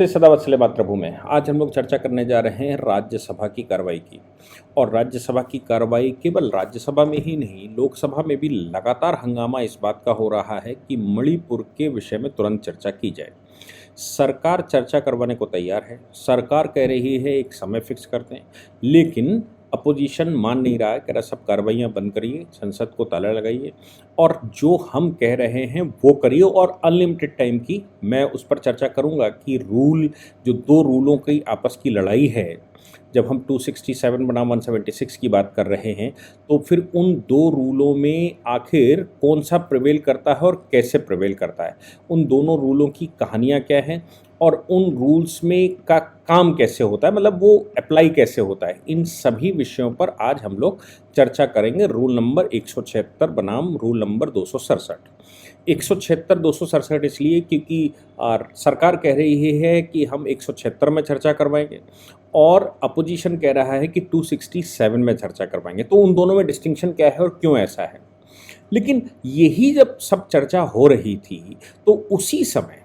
नमस्ते सदा वत्सले मातृभूमि। आज हम लोग चर्चा करने जा रहे हैं राज्यसभा की कार्रवाई की। और राज्यसभा की कार्रवाई केवल राज्यसभा में ही नहीं, लोकसभा में भी लगातार हंगामा इस बात का हो रहा है कि मणिपुर के विषय में तुरंत चर्चा की जाए। सरकार चर्चा करवाने को तैयार है, सरकार कह रही है एक समय फिक्स करते हैं, लेकिन अपोजिशन मान नहीं रहा है, कह रहा सब कार्रवाइयाँ बंद करिए, संसद को ताला लगाइए और जो हम कह रहे हैं वो करिए और अनलिमिटेड टाइम की। मैं उस पर चर्चा करूंगा कि रूल, जो दो रूलों की आपस की लड़ाई है, जब हम 267 बनाम 176 की बात कर रहे हैं तो फिर उन दो रूलों में आखिर कौन सा प्रिवेल करता है और कैसे प्रिवेल करता है, उन दोनों रूलों की कहानियाँ क्या हैं और उन रूल्स में का काम कैसे होता है, मतलब वो अप्लाई कैसे होता है, इन सभी विषयों पर आज हम लोग चर्चा करेंगे। रूल नंबर 176 बनाम रूल नंबर 267। 176 267 इसलिए क्योंकि सरकार कह रही है कि हम 176 में चर्चा करवाएंगे और अपोजिशन कह रहा है कि 267 में चर्चा करवाएंगे। तो उन दोनों में डिस्टिंक्शन क्या है और क्यों ऐसा है। लेकिन यही जब सब चर्चा हो रही थी तो उसी समय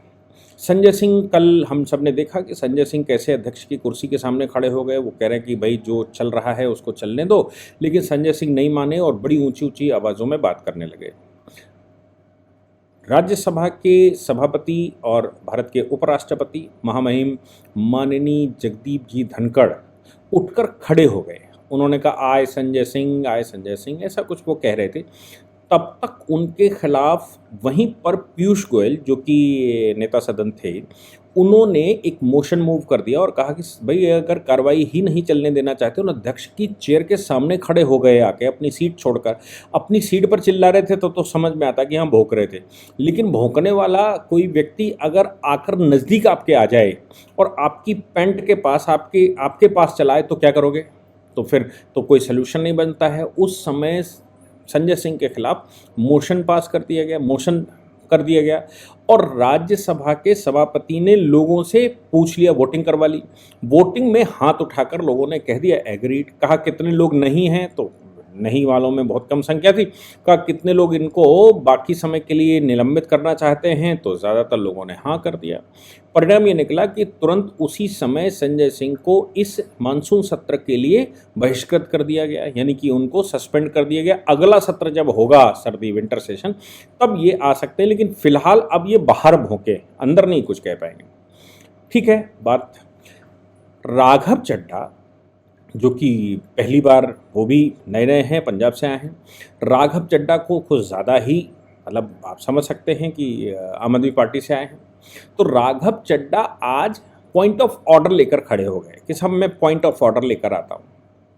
संजय सिंह, कल हम सब ने देखा कि संजय सिंह कैसे अध्यक्ष की कुर्सी के सामने खड़े हो गए। वो कह रहे हैं कि भाई जो चल रहा है उसको चलने दो, लेकिन संजय सिंह नहीं माने और बड़ी ऊंची ऊंची आवाज़ों में बात करने लगे। राज्यसभा के सभापति और भारत के उपराष्ट्रपति महामहिम माननीय जगदीप जी धनखड़ उठकर खड़े हो गए। उन्होंने कहा आए संजय सिंह, आए संजय सिंह, ऐसा कुछ वो कह रहे थे। तब तक उनके खिलाफ वहीं पर पीयूष गोयल, जो कि नेता सदन थे, उन्होंने एक मोशन मूव कर दिया और कहा कि भाई अगर कार्रवाई ही नहीं चलने देना चाहते, उन अध्यक्ष की चेयर के सामने खड़े हो गए आके, अपनी सीट छोड़कर अपनी सीट पर चिल्ला रहे थे तो समझ में आता कि हाँ भौंक रहे थे। लेकिन भौंकने वाला कोई व्यक्ति अगर आकर नज़दीक आपके आ जाए और आपकी पैंट के पास आपके पास चलाए तो क्या करोगे? तो फिर तो कोई सल्यूशन नहीं बनता है। उस समय संजय सिंह के खिलाफ मोशन कर दिया गया और राज्यसभा के सभापति ने लोगों से पूछ लिया, वोटिंग करवा ली। वोटिंग में हाथ उठाकर लोगों ने कह दिया एग्रीड। कहा कितने लोग नहीं हैं, तो नहीं वालों में बहुत कम संख्या थी। कहा कितने लोग इनको बाकी समय के लिए निलंबित करना चाहते हैं, तो ज़्यादातर लोगों ने हाँ कर दिया। परिणाम ये निकला कि तुरंत उसी समय संजय सिंह को इस मानसून सत्र के लिए बहिष्कृत कर दिया गया, यानी कि उनको सस्पेंड कर दिया गया। अगला सत्र जब होगा, सर्दी विंटर सेशन, तब ये आ सकते हैं, लेकिन फिलहाल अब ये बाहर भौंके, अंदर नहीं कुछ कह पाएंगे। ठीक है बात। राघव चड्ढा, जो कि पहली बार, वो भी नए हैं, पंजाब से आए हैं। राघव चड्ढा को कुछ ज़्यादा ही, मतलब आप समझ सकते हैं कि आम आदमी पार्टी से आए हैं। तो राघव चड्ढा आज पॉइंट ऑफ ऑर्डर लेकर खड़े हो गए कि सब मैं पॉइंट ऑफ ऑर्डर लेकर आता हूँ।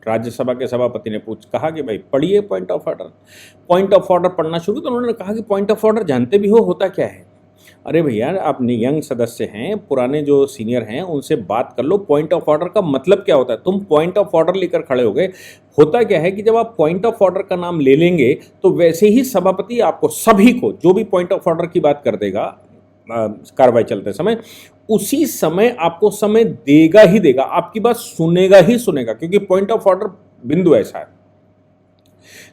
राज्यसभा के सभापति ने कहा कि भाई पढ़िए point of order. Point of order पढ़ना शुरू, तो उन्होंने कहा कि पॉइंट ऑफ ऑर्डर जानते भी हो होता क्या है? अरे भैया आप यंग सदस्य हैं, पुराने जो सीनियर हैं उनसे बात कर लो, पॉइंट ऑफ ऑर्डर का मतलब क्या होता है। तुम पॉइंट ऑफ ऑर्डर लेकर खड़े हो गए। होता क्या है कि जब आप पॉइंट ऑफ ऑर्डर का नाम ले लेंगे तो वैसे ही सभापति आपको सभी को, जो भी पॉइंट ऑफ ऑर्डर की बात कर देगा कार्रवाई चलते समय, उसी समय आपको समय देगा ही देगा, आपकी बात सुनेगा ही सुनेगा, क्योंकि पॉइंट ऑफ ऑर्डर बिंदु ऐसा है।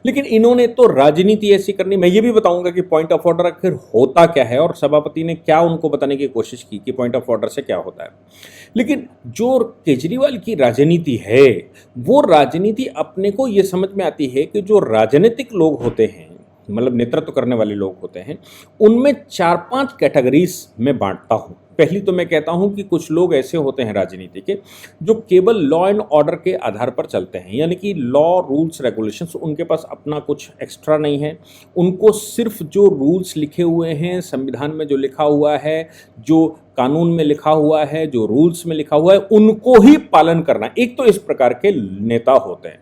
लेकिन इन्होंने तो राजनीति ऐसी करनी। मैं ये भी बताऊंगा कि पॉइंट ऑफ ऑर्डर आखिर होता क्या है और सभापति ने क्या उनको बताने की कोशिश की कि पॉइंट ऑफ ऑर्डर से क्या होता है। लेकिन जो केजरीवाल की राजनीति है, वो राजनीति अपने को ये समझ में आती है कि जो राजनीतिक लोग होते हैं, मतलब नेतृत्व करने वाले लोग होते हैं, उनमें 4-5 कैटेगरीज में बांटता हूँ। पहली तो मैं कहता हूं कि कुछ लोग ऐसे होते हैं राजनीति के जो केवल लॉ एंड ऑर्डर के आधार पर चलते हैं, यानी कि लॉ रूल्स रेगुलेशंस, उनके पास अपना कुछ एक्स्ट्रा नहीं है। उनको सिर्फ जो रूल्स लिखे हुए हैं, संविधान में जो लिखा हुआ है, जो कानून में लिखा हुआ है, जो रूल्स में लिखा हुआ है, उनको ही पालन करना। एक तो इस प्रकार के नेता होते हैं।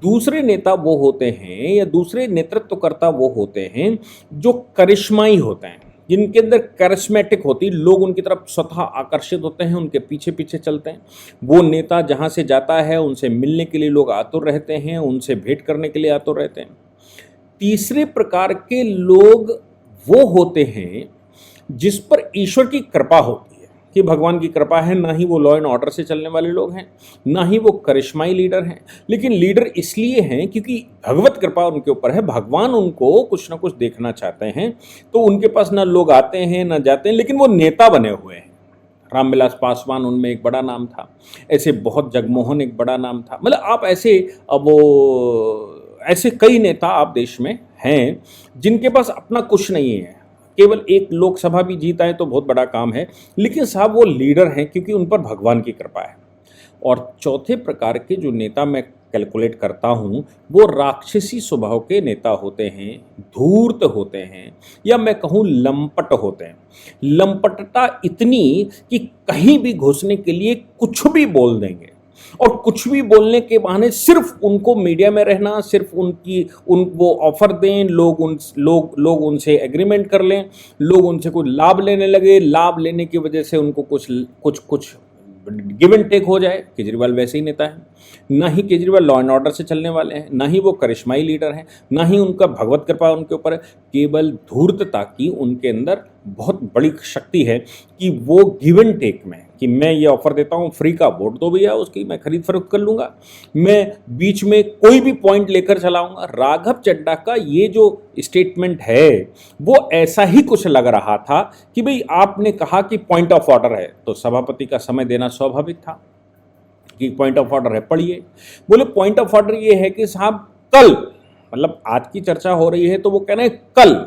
दूसरे नेता वो होते हैं, या दूसरे नेतृत्वकर्ता वो होते हैं जो करिश्माई होते हैं, जिनके अंदर करिश्मेटिक होती, लोग उनकी तरफ स्वतः आकर्षित होते हैं, उनके पीछे पीछे चलते हैं। वो नेता जहाँ से जाता है उनसे मिलने के लिए लोग आतुर रहते हैं, उनसे भेंट करने के लिए आतुर रहते हैं। तीसरे प्रकार के लोग वो होते हैं जिस पर ईश्वर की कृपा होती है, कि भगवान की कृपा है। ना ही वो लॉ एंड ऑर्डर से चलने वाले लोग हैं, ना ही वो करिश्माई लीडर हैं, लेकिन लीडर इसलिए हैं क्योंकि भगवत कृपा उनके ऊपर है, भगवान उनको कुछ ना कुछ देखना चाहते हैं। तो उनके पास ना लोग आते हैं ना जाते हैं, लेकिन वो नेता बने हुए हैं। रामविलास पासवान उनमें एक बड़ा नाम था, ऐसे बहुत, जगमोहन एक बड़ा नाम था। मतलब आप ऐसे ऐसे कई नेता आप देश में हैं जिनके पास अपना कुछ नहीं है, केवल एक लोकसभा भी जीता है तो बहुत बड़ा काम है, लेकिन साहब वो लीडर हैं क्योंकि उन पर भगवान की कृपा है। और चौथे प्रकार के जो नेता मैं कैलकुलेट करता हूँ वो राक्षसी स्वभाव के नेता होते हैं, धूर्त होते हैं, या मैं कहूँ लंपट होते हैं। लंपटता इतनी कि कहीं भी घुसने के लिए कुछ भी बोल देंगे, और कुछ भी बोलने के बहाने सिर्फ उनको मीडिया में रहना, सिर्फ वो ऑफर दें, लोग उनसे एग्रीमेंट कर लें, लोग उनसे कुछ लाभ लेने लगे, लाभ लेने की वजह से उनको कुछ गिव एंड टेक हो जाए। केजरीवाल वैसे ही नेता है, ना ही केजरीवाल लॉ एंड ऑर्डर से चलने वाले हैं, ना ही वो करिश्माई लीडर हैं, ना ही उनका भगवत कृपा उनके ऊपर है। केवल धूर्तता की उनके अंदर बहुत बड़ी शक्ति है कि वो गिव एंड टेक में, कि मैं ये ऑफर देता हूँ, फ्री का वोट दो भैया, उसकी मैं खरीद फरोख्त कर लूँगा, मैं बीच में कोई भी पॉइंट लेकर चलाऊँगा। राघव चड्ढा का ये जो स्टेटमेंट है वो ऐसा ही कुछ लग रहा था कि भाई आपने कहा कि पॉइंट ऑफ ऑर्डर है, तो सभापति का समय देना स्वाभाविक था कि पॉइंट ऑफ ऑर्डर है, पढ़िए। बोले पॉइंट ऑफ ऑर्डर ये है कि साहब कल, मतलब आज की चर्चा हो रही है तो वो कह रहे हैं कल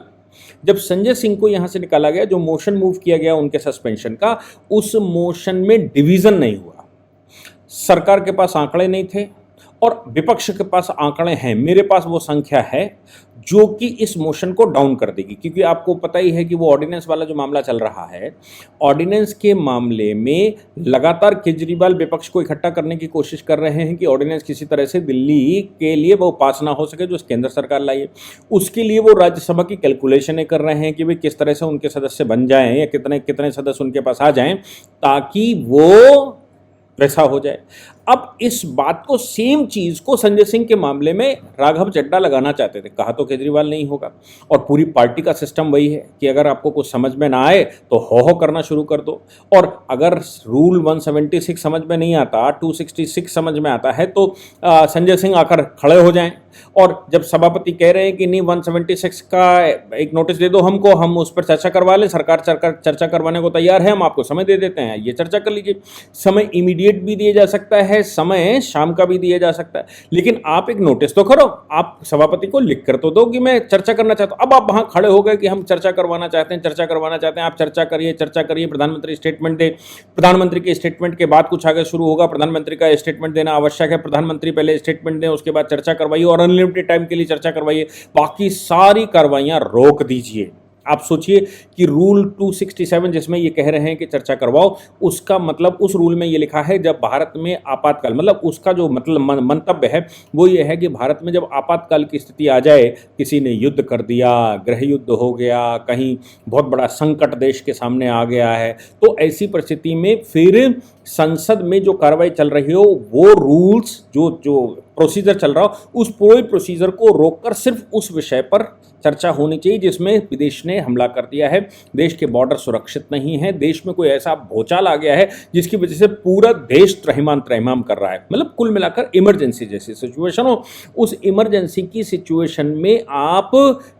जब संजय सिंह को यहां से निकाला गया, जो मोशन मूव किया गया उनके सस्पेंशन का, उस मोशन में डिवीजन नहीं हुआ। सरकार के पास आंकड़े नहीं थे और विपक्ष के पास आंकड़े हैं, मेरे पास वो संख्या है जो कि इस मोशन को डाउन कर देगी। क्योंकि आपको पता ही है कि वो ऑर्डिनेंस वाला जो मामला चल रहा है, ऑर्डिनेंस के मामले में लगातार केजरीवाल विपक्ष को इकट्ठा करने की कोशिश कर रहे हैं कि ऑर्डिनेंस किसी तरह से दिल्ली के लिए वो पास ना हो सके जो केंद्र सरकार लाई है। उसके लिए वो राज्यसभा की कैलकुलेशनें कर रहे हैं कि भाई किस तरह से उनके सदस्य बन जाएं या कितने कितने सदस्य उनके पास आ जाएं ताकि वो वैसा हो जाए। अब इस बात को, सेम चीज को संजय सिंह के मामले में राघव चड्ढा लगाना चाहते थे। कहा तो केजरीवाल नहीं होगा, और पूरी पार्टी का सिस्टम वही है कि अगर आपको कुछ समझ में ना आए तो हो करना शुरू कर दो, और अगर रूल 176 समझ में नहीं आता, 266 समझ में आता है तो संजय सिंह आकर खड़े हो जाएं, और जब सभापति कह रहे हैं कि नहीं 176 का एक नोटिस दे दो हमको, हम उस पर चर्चा करवा लें, सरकार चर्चा करवाने को तैयार है, हम आपको समय दे देते हैं, ये चर्चा कर लीजिए। समय इमीडिएट भी दिया जा सकता है, समय शाम का भी दिया जा सकता है, लेकिन आप एक नोटिस तो करो, आप सभापति को लिख कर तो दो कि मैं चर्चा करना चाहता हूं। अब आप वहां खड़े हो गए कि हम चर्चा करवाना चाहते हैं, आप चर्चा करिए, प्रधानमंत्री स्टेटमेंट दे, प्रधानमंत्री के स्टेटमेंट के बाद कुछ आगे शुरू होगा, प्रधानमंत्री का स्टेटमेंट देना आवश्यक है, प्रधानमंत्री पहले स्टेटमेंट दें, उसके बाद चर्चा करवाइए और अनलिमिटेड टाइम के लिए चर्चा करवाइए, बाकी सारी कार्रवाइयां रोक दीजिए। आप सोचिए कि रूल 267 जिसमें ये कह रहे हैं कि चर्चा करवाओ, उसका मतलब उस रूल में ये लिखा है जब भारत में आपातकाल, मतलब उसका जो मतलब मंतव्य है वो ये है कि भारत में जब आपातकाल की स्थिति आ जाए, किसी ने युद्ध कर दिया, गृह युद्ध हो गया, कहीं बहुत बड़ा संकट देश के सामने आ गया है, तो ऐसी परिस्थिति में फिर संसद में जो कार्रवाई चल रही हो, वो रूल्स जो प्रोसीजर चल रहा हो, उस पूरे प्रोसीजर को रोककर सिर्फ उस विषय पर चर्चा होनी चाहिए जिसमें विदेश ने हमला कर दिया है, देश के बॉर्डर सुरक्षित नहीं है, देश में कोई ऐसा भूचाल आ गया है जिसकी वजह से पूरा देश त्रहिमाम कर रहा है। मतलब कुल मिलाकर इमरजेंसी जैसी सिचुएशन हो, उस इमरजेंसी की सिचुएशन में आप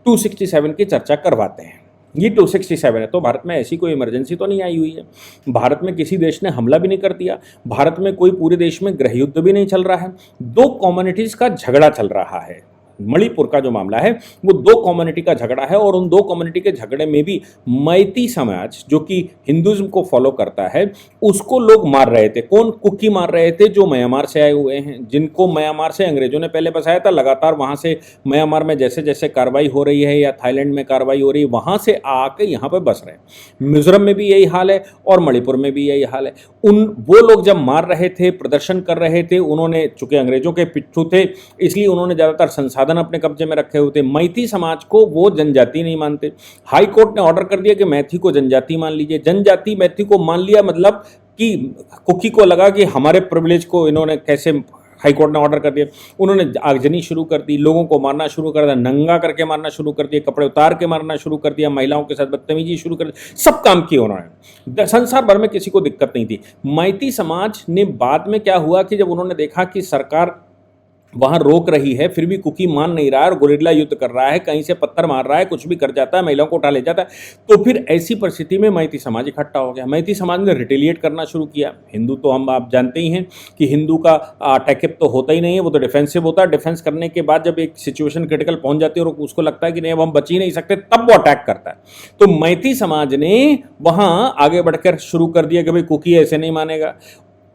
267 की चर्चा करवाते हैं। ये 267 है, तो भारत में ऐसी कोई इमरजेंसी तो नहीं आई हुई है, भारत में किसी देश ने हमला भी नहीं कर दिया, भारत में कोई पूरे देश में गृह युद्ध भी नहीं चल रहा है, दो कम्युनिटीज़ का झगड़ा चल रहा है। मणिपुर का जो मामला है वो दो कम्युनिटी का झगड़ा है, और उन दो कम्युनिटी के झगड़े में भी मैती समाज जो कि हिंदुइज्म को फॉलो करता है उसको लोग मार रहे थे। कौन? कुकी मार रहे थे जो म्यांमार से आए हुए हैं, जिनको म्यांमार से अंग्रेजों ने पहले बसाया था। लगातार वहां से म्यांमार में जैसे जैसे कार्रवाई हो रही है या थाईलैंड में कार्रवाई हो रही है, वहां से आके यहाँ पर बस रहे हैं। मिजोरम में भी यही हाल है और मणिपुर में भी यही हाल है। वो लोग जब मार रहे थे, प्रदर्शन कर रहे थे, उन्होंने, चूंकि अंग्रेजों के पिट्ठू थे इसलिए उन्होंने ज्यादातर संसाधन अपने कब्जे में रखे हुए थे। मैती समाज को वो जनजाति नहीं मानते। हाई कोर्ट ने ऑर्डर कर दिया कि मैथी को जनजाति मान लीजिए। जनजाति मैथी को मान लिया, मतलब कि कुकी को लगा कि हमारे प्रिविलेज को इन्होंने कैसे, हाई कोर्ट ने ऑर्डर कर दिया, उन्होंने आगजनी शुरू कर दी, लोगों को मारना शुरू कर दिया, नंगा करके मारना शुरू कर दिया, कपड़े उतार के मारना शुरू कर दिया, महिलाओं के साथ बदतमीजी शुरू कर दी, सब काम किए उन्होंने। संसार भर में किसी को दिक्कत नहीं थी। मैती समाज ने बाद में क्या हुआ कि जब उन्होंने देखा कि सरकार वहां रोक रही है, फिर भी कुकी मान नहीं रहा है और गुरिल्ला युद्ध कर रहा है, कहीं से पत्थर मार रहा है, कुछ भी कर जाता है, महिलाओं को उठा ले जाता है, तो फिर ऐसी परिस्थिति में मैती समाज इकट्ठा हो गया। मैती समाज ने रिटेलिएट करना शुरू किया। हिंदू तो हम आप जानते ही हैं कि हिंदू का अटैकअप तो होता ही नहीं है, वो तो डिफेंसिव होता है। डिफेंस करने के बाद जब एक सिचुएशन क्रिटिकल पहुंच जाती है और उसको लगता है कि नहीं अब हम बच ही नहीं सकते, तब वो अटैक करता है। तो मैती समाज ने वहां आगे बढ़कर शुरू कर दिया कि भाई कुकी ऐसे नहीं मानेगा।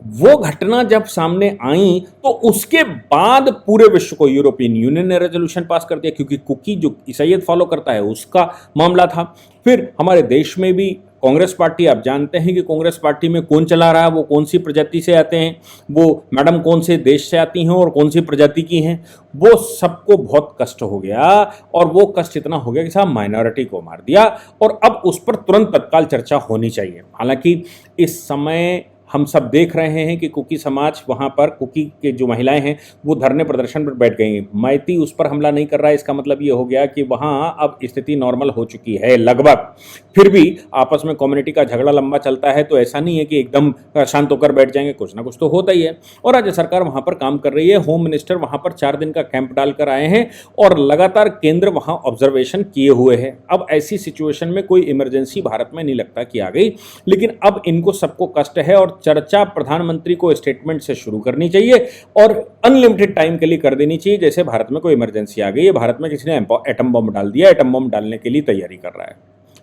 वो घटना जब सामने आई तो उसके बाद पूरे विश्व को यूरोपियन यूनियन ने रेजोल्यूशन पास कर दिया, क्योंकि कुकी जो ईसाईयत फॉलो करता है उसका मामला था। फिर हमारे देश में भी कांग्रेस पार्टी, आप जानते हैं कि कांग्रेस पार्टी में कौन चला रहा है, वो कौन सी प्रजाति से आते हैं, वो मैडम कौन से देश से आती हैं और कौन सी प्रजाति की हैं, वो सबको बहुत कष्ट हो गया। और वो कष्ट इतना हो गया कि साहब माइनॉरिटी को मार दिया, और अब उस पर तुरंत तत्काल चर्चा होनी चाहिए। हालांकि इस समय हम सब देख रहे हैं कि कुकी समाज वहाँ पर, कुकी के जो महिलाएं हैं वो धरने प्रदर्शन पर बैठ गई हैं। मैती उस पर हमला नहीं कर रहा है, इसका मतलब ये हो गया कि वहाँ अब स्थिति नॉर्मल हो चुकी है लगभग। फिर भी आपस में कम्युनिटी का झगड़ा लंबा चलता है, तो ऐसा नहीं है कि एकदम शांत होकर बैठ जाएंगे, कुछ ना कुछ तो होता ही है। और राज्य सरकार वहाँ पर काम कर रही है। होम मिनिस्टर वहाँ पर 4 दिन का कैंप डालकर आए हैं और लगातार केंद्र वहाँ ऑब्जर्वेशन किए हुए है। अब ऐसी सिचुएशन में कोई इमरजेंसी भारत में नहीं लगता कि आ गई, लेकिन अब इनको सबको कष्ट है और चर्चा प्रधानमंत्री को स्टेटमेंट से शुरू करनी चाहिए और अनलिमिटेड टाइम के लिए कर देनी चाहिए, जैसे भारत में कोई इमरजेंसी आ गई है, भारत में किसी ने एटम बम डाल दिया, एटम बम डालने के लिए तैयारी कर रहा है,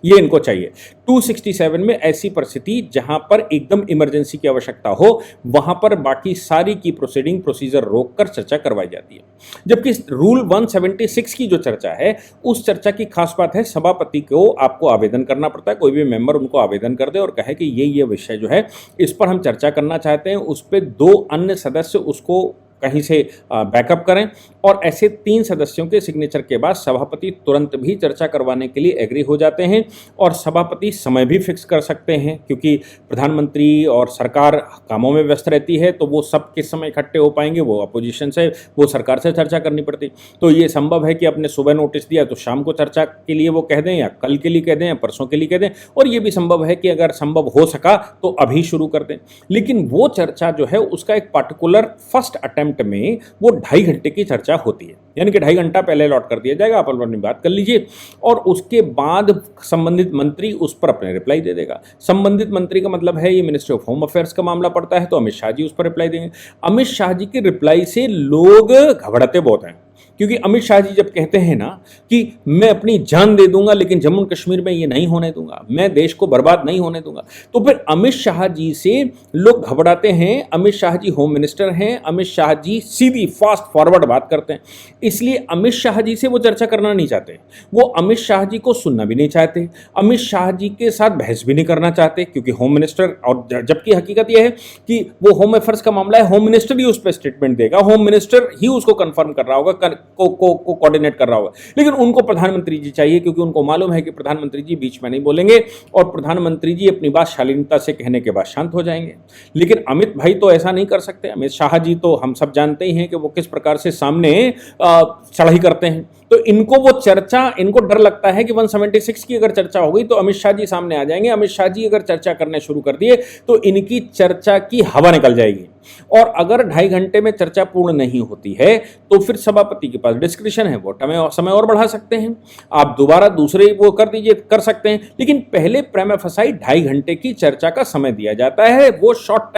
ये इनको चाहिए। 267 में ऐसी परिस्थिति जहां पर एकदम इमरजेंसी की आवश्यकता हो, वहां पर बाकी सारी की प्रोसीजर रोककर चर्चा करवाई जाती है। जबकि रूल 176 की जो चर्चा है, उस चर्चा की खास बात है सभापति को आपको आवेदन करना पड़ता है, कोई भी मेंबर उनको आवेदन कर दे और कहे कि ये विषय जो है इस पर हम चर्चा करना चाहते हैं, उस पर 2 अन्य सदस्य उसको कहीं से बैकअप करें, और ऐसे 3 सदस्यों के सिग्नेचर के बाद सभापति तुरंत भी चर्चा करवाने के लिए एग्री हो जाते हैं। और सभापति समय भी फिक्स कर सकते हैं, क्योंकि प्रधानमंत्री और सरकार कामों में व्यस्त रहती है, तो वो सब किस समय इकट्ठे हो पाएंगे, वो अपोजिशन से, वो सरकार से चर्चा करनी पड़ती। तो ये संभव है कि अपने सुबह नोटिस दिया तो शाम को चर्चा के लिए वो कह दें, या कल के लिए कह दें, या परसों के लिए कह दें, और ये भी संभव है कि अगर संभव हो सका तो अभी शुरू कर दें। लेकिन वो चर्चा जो है उसका एक पार्टिकुलर फर्स्ट अटेम्प्ट में वो 2.5 घंटे की चर्चा होती है, यानी कि 2.5 घंटा पहले अलॉट कर दिया जाएगा, आप अपनी बात कर लीजिए, और उसके बाद संबंधित मंत्री उस पर अपने रिप्लाई दे देगा। संबंधित मंत्री का मतलब है ये मिनिस्ट्री ऑफ होम अफेयर्स का मामला पड़ता है, तो अमित शाह जी उस पर रिप्लाई देंगे। अमित शाह जी के रिप्लाई से लोग घबराते बहुत हैं, क्योंकि अमित शाह जी जब कहते हैं ना कि मैं अपनी जान दे दूंगा लेकिन जम्मू कश्मीर में ये नहीं होने दूंगा, मैं देश को बर्बाद नहीं होने दूंगा, तो फिर अमित शाह जी से लोग घबराते हैं। अमित शाह जी होम मिनिस्टर हैं, अमित शाह जी सीधी फास्ट फॉरवर्ड बात करते हैं, इसलिए अमित शाह जी से वो चर्चा करना नहीं चाहते, वो अमित शाह जी को सुनना भी नहीं चाहते, अमित शाह जी के साथ बहस भी नहीं करना चाहते, क्योंकि होम मिनिस्टर, और जबकि हकीकत यह है कि वो होम अफेयर्स का मामला है, होम मिनिस्टर ही उस पर स्टेटमेंट देगा, होम मिनिस्टर ही उसको कंफर्म कर रहा होगा, को कोऑर्डिनेट कर रहा होगा, लेकिन उनको प्रधानमंत्री जी चाहिए, क्योंकि उनको मालूम है कि प्रधानमंत्री जी बीच में नहीं बोलेंगे और प्रधानमंत्री जी अपनी बात शालीनता से कहने के बाद शांत हो जाएंगे। लेकिन अमित भाई तो ऐसा नहीं कर सकते। अमित शाह जी तो हम सब जानते ही हैं कि वो किस प्रकार से सामने चढ़ाई करते हैं, तो इनको वो चर्चा, इनको डर लगता है कि 176 की अगर चर्चा हो गई तो अमित शाह जी सामने आ जाएंगे, अमित शाह जी अगर चर्चा करने शुरू कर दिए तो इनकी चर्चा की हवा निकल जाएगी, और अगर 2.5 घंटे में चर्चा पूर्ण नहीं होती है तो फिर सभापति के पास डिस्क्रिप्शन है, वो समय और बढ़ा सकते हैं, आप दोबारा दूसरे वो कर दीजिए, कर सकते हैं, लेकिन पहले प्रेमा फसाई 2.5 घंटे की चर्चा का समय दिया जाता है, वो शॉर्ट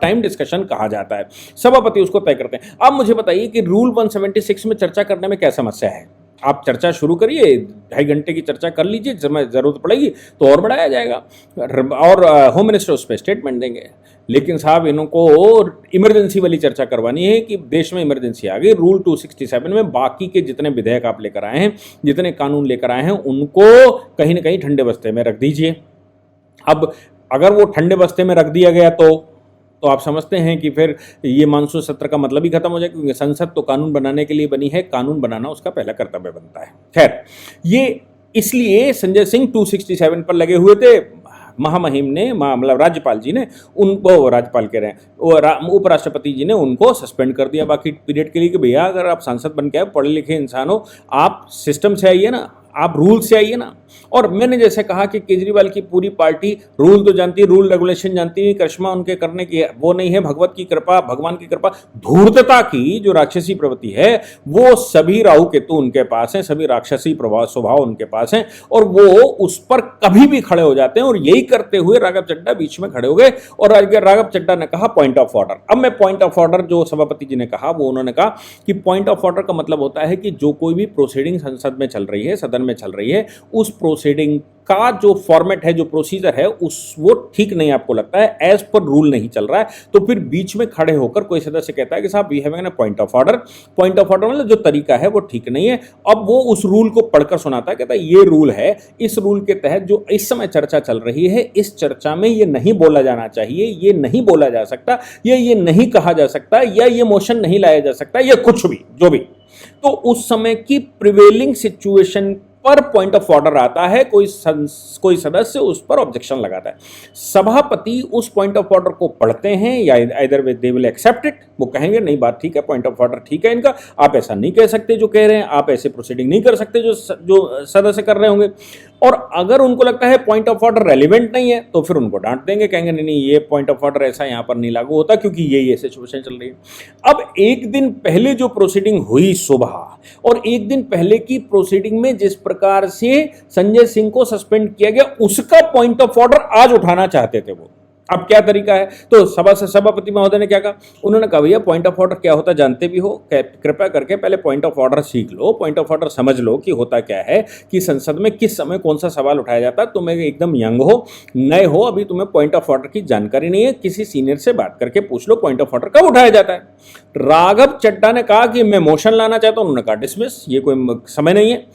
टाइम डिस्कशन कहा जाता है, सभापति उसको तय करते हैं। अब मुझे बताइए कि रूल 176 में चर्चा करने में क्या समस्या है? आप चर्चा शुरू करिए, 2.5 घंटे की चर्चा कर लीजिए, जरूरत पड़ेगी तो और बढ़ाया जाएगा, और होम मिनिस्टर उस पर स्टेटमेंट देंगे। लेकिन साहब इनको इमरजेंसी वाली चर्चा करवानी है कि देश में इमरजेंसी आ गई, रूल 267 में बाकी के जितने विधेयक आप लेकर आए हैं, जितने कानून लेकर आए हैं, उनको कहीं ना कहीं ठंडे बस्ते में रख दीजिए। अब अगर वो ठंडे बस्ते में रख दिया गया तो आप समझते हैं कि फिर ये मानसून सत्र का मतलब ही खत्म हो जाए, क्योंकि संसद तो कानून बनाने के लिए बनी है, कानून बनाना उसका पहला कर्तव्य बनता है। खैर, ये इसलिए संजय सिंह 267 पर लगे हुए थे। महामहिम ने, मतलब राज्यपाल जी ने उनको, राज्यपाल कह रहे हैं, उपराष्ट्रपति जी ने उनको सस्पेंड कर दिया बाकी पीरियड के लिए कि भैया अगर आप सांसद बन के आए, पढ़े लिखे इंसान हो, आप सिस्टम से आइए ना, आप रूल से आइए ना। और मैंने जैसे कहा कि केजरीवाल की पूरी पार्टी रूल तो जानती है, रूल रेगुलेशन जानती है, करिश्मा उनके करने की वो नहीं है, भगवत की कृपा, भगवान की कृपा। धूर्तता की जो राक्षसी प्रवृत्ति है वो सभी राहु केतु उनके पास हैं, सभी राक्षसी प्रभाव स्वभाव उनके पास हैं, और वो उस पर कभी भी खड़े हो जाते हैं। और यही करते हुए राघव चड्ढा बीच में खड़े हो गए और राघव चड्ढा ने कहा पॉइंट ऑफ ऑर्डर। अब मैं पॉइंट ऑफ ऑर्डर जो सभापति जी ने कहा वो उन्होंने कहा कि पॉइंट ऑफ ऑर्डर का मतलब होता है कि जो कोई भी प्रोसीडिंग संसद में चल रही है, सदन में चल रही है, उस प्रोसीडिंग का जो फॉर्मेट है, जो प्रोसीजर है, उस वो ठीक नहीं आपको लगता है, एज पर रूल नहीं चल रहा है, तो फिर बीच में खड़े होकर कोई सदस्य कहता है कि साहब we have an point of order. Point of order मतलब जो तरीका है वो ठीक नहीं है। अब वो उस रूल को पढ़कर सुनाता है, कहता है ये रूल है, इस रूल के तहत जो इस समय चर्चा चल रही है, इस चर्चा में ये नहीं बोला जाना चाहिए, ये नहीं बोला जा सकता, ये नहीं कहा जा सकता, या ये मोशन नहीं लाया जा सकता, या कुछ भी जो भी। तो उस समय की प्रिवेलिंग सिचुएशन पर पॉइंट ऑफ ऑर्डर आता है, कोई सदस्य उस पर ऑब्जेक्शन लगाता है, सभापति उस पॉइंट ऑफ ऑर्डर को पढ़ते हैं, या इधर दे विल एक्सेप्ट इट, वो कहेंगे नहीं बात ठीक है, पॉइंट ऑफ ऑर्डर ठीक है इनका, आप ऐसा नहीं कह सकते जो कह रहे हैं, आप ऐसे प्रोसीडिंग नहीं कर सकते जो सदस्य कर रहे होंगे। और अगर उनको लगता है पॉइंट ऑफ ऑर्डर रेलिवेंट नहीं है तो फिर उनको डांट देंगे, कहेंगे नहीं नहीं ये पॉइंट ऑफ ऑर्डर ऐसा यहाँ पर नहीं लागू होता क्योंकि ये सिचुएशन चल रही है। अब एक दिन पहले जो प्रोसीडिंग हुई सुबह और एक दिन पहले की प्रोसीडिंग में जिस प्रकार से संजय सिंह को सस्पेंड किया गया, उसका पॉइंट ऑफ ऑर्डर आज उठाना चाहते थे वो। अब क्या तरीका है, तो सभापति महोदय ने क्या कहा, उन्होंने कहा भैया पॉइंट ऑफ ऑर्डर क्या होता जानते भी हो, कृपया करके पहले पॉइंट ऑफ ऑर्डर सीख लो, पॉइंट ऑफ ऑर्डर समझ लो कि होता क्या है, कि संसद में किस समय कौन सा सवाल उठाया जाता है। तुम्हें एकदम यंग हो, नए हो, अभी तुम्हें पॉइंट ऑफ ऑर्डर की जानकारी नहीं है, किसी सीनियर से बात करके पूछ लो पॉइंट ऑफ ऑर्डर कब उठाया जाता है। राघव चड्ढा ने कहा कि मैं मोशन लाना चाहता हूं, उन्होंने कहा डिसमिस, ये कोई समय नहीं है।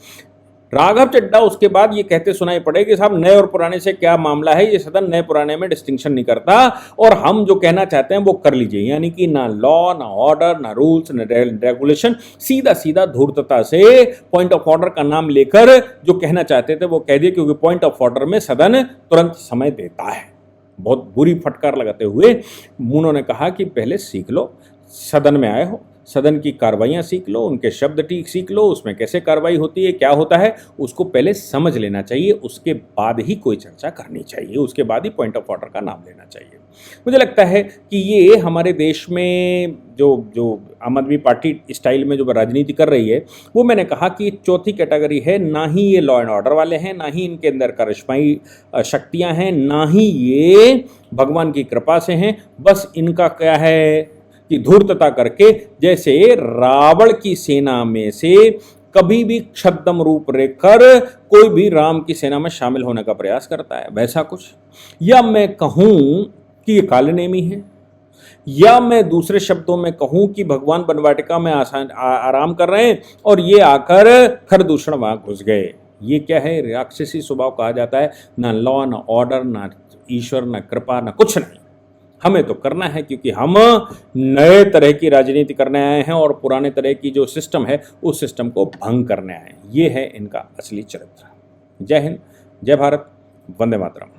राघव चड्ढा उसके बाद ये कहते सुनाई पड़े कि साहब नए और पुराने से क्या मामला है, ये सदन नए पुराने में डिस्टिंक्शन नहीं करता और हम जो कहना चाहते हैं वो कर लीजिए। यानी कि ना लॉ, ना ऑर्डर, ना रूल्स, ना रेगुलेशन, सीधा सीधा धूर्तता से पॉइंट ऑफ ऑर्डर का नाम लेकर जो कहना चाहते थे वो कह दिए, क्योंकि पॉइंट ऑफ ऑर्डर में सदन तुरंत समय देता है। बहुत बुरी फटकार लगाते हुए उन्होंने कहा कि पहले सीख लो, सदन में आए हो, सदन की कार्रवाइयाँ सीख लो, उनके शब्द ठीक सीख लो, उसमें कैसे कार्रवाई होती है, क्या होता है, उसको पहले समझ लेना चाहिए, उसके बाद ही कोई चर्चा करनी चाहिए, उसके बाद ही पॉइंट ऑफ ऑर्डर का नाम लेना चाहिए। मुझे लगता है कि ये हमारे देश में जो आम आदमी पार्टी स्टाइल में जो राजनीति कर रही है, वो मैंने कहा कि चौथी कैटेगरी है, ना ही ये लॉ एंड ऑर्डर वाले हैं, ना ही इनके अंदर करिश्माई शक्तियाँ हैं, ना ही ये भगवान की कृपा से हैं। बस इनका क्या है कि धूर्तता करके, जैसे रावण की सेना में से कभी भी छद्म रूप लेकर कोई भी राम की सेना में शामिल होने का प्रयास करता है, वैसा कुछ। या मैं कहूं कि ये काले नेमी है, या मैं दूसरे शब्दों में कहूं कि भगवान बनवाटिका में आराम कर रहे हैं और ये आकर खरदूषण वहां घुस गए। ये क्या है, राक्षसी स्वभाव कहा जाता है। ना लॉ, ना ऑर्डर, ना ईश्वर, ना कृपा, ना कुछ नहीं। हमें तो करना है क्योंकि हम नए तरह की राजनीति करने आए हैं और पुराने तरह की जो सिस्टम है उस सिस्टम को भंग करने आए हैं। ये है इनका असली चरित्र। जय हिंद, जय भारत, वंदे मातरम।